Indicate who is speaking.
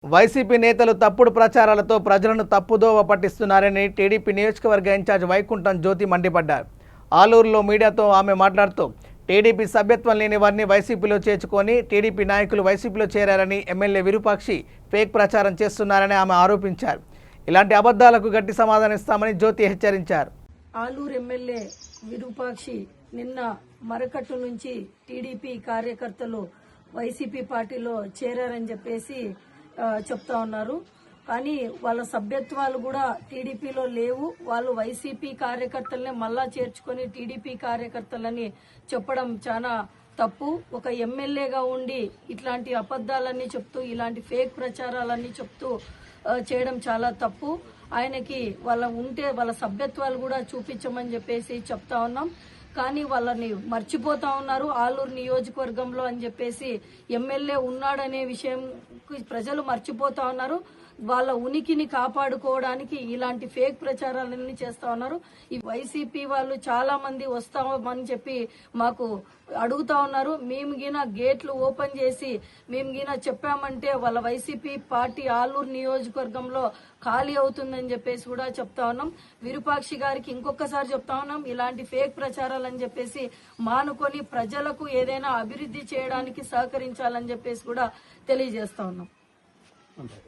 Speaker 1: YCP నేతలు తప్పుడు ప్రచారాలతో ప్రజలను తప్పుదోవ పట్టిస్తున్నారని టీడీపీ నియోజకవర్గ ఇన్ఛార్జ్ వైకుంఠం జ్యోతి మండిపడ్డారు. ఆలూరులో మీడియాతో ఆమె మాట్లాడుతూ టీడీపీ సభ్యత్వం లేని వారిని వైసీపీలో చేర్చుకొని టీడీపీ నాయకులు వైసీపీలో చేరారని ఎమ్మెల్యే విరూపాక్షి ఫేక్ ప్రచారం చేస్తున్నారని ఆమె ఆరోపించారు. ఇలాంటి అబద్ధాలకు గట్టి సమాధానం ఇస్తామని జ్యోతి హెచ్చరించారు.
Speaker 2: ఆలూరు ఎమ్మెల్యే విరూపాక్షి నిన్న మరకట్టు నుంచి టీడీపీ కార్యకర్తలు వైసీపీ పార్టీలో చేరారని చెప్పేసి చెప్తా ఉన్నారు. కానీ వాళ్ళ సభ్యత్వాలు కూడా టీడీపీలో లేవు. వాళ్ళు వైసీపీ కార్యకర్తలనే మళ్ళా చేర్చుకొని టీడీపీ కార్యకర్తలని చెప్పడం చాలా తప్పు. ఒక ఎమ్మెల్యేగా ఉండి ఇట్లాంటి అబద్ధాలన్నీ చెప్తూ ఇలాంటి ఫేక్ ప్రచారాలన్నీ చెప్తూ చేయడం చాలా తప్పు. ఆయనకి వాళ్ళ సభ్యత్వాలు కూడా చూపించమని చెప్పేసి చెప్తా ఉన్నాం. కానీ వాళ్ళని మర్చిపోతా ఉన్నారు. ఆలూరు నియోజకవర్గంలో అని చెప్పేసి ఎమ్మెల్యే ఉన్నాడనే విషయం ప్రజలు మర్చిపోతా ఉన్నారు. వాళ్ళ ఉనికిని కాపాడుకోవడానికి ఇలాంటి ఫేక్ ప్రచారాలన్నీ చేస్తా ఉన్నారు. ఈ వైసీపీ వాళ్ళు చాలా మంది వస్తామని చెప్పి మాకు అడుగుతా ఉన్నారు. మేము గిన గేట్లు ఓపెన్ చేసి మేము గిన చెప్పామంటే వాళ్ళ వైసీపీ పార్టీ ఆలూరు నియోజకవర్గంలో ఖాళీ అవుతుందని చెప్పేసి కూడా చెప్తా ఉన్నాం. విరూపాక్షి గారికి ఇంకొకసారి చెప్తా ఉన్నాం, ఇలాంటి ఫేక్ ప్రచారాలని చెప్పేసి మానుకొని ప్రజలకు ఏదైనా అభివృద్ధి చేయడానికి సహకరించాలని చెప్పేసి కూడా తెలియజేస్తా ఉన్నాం.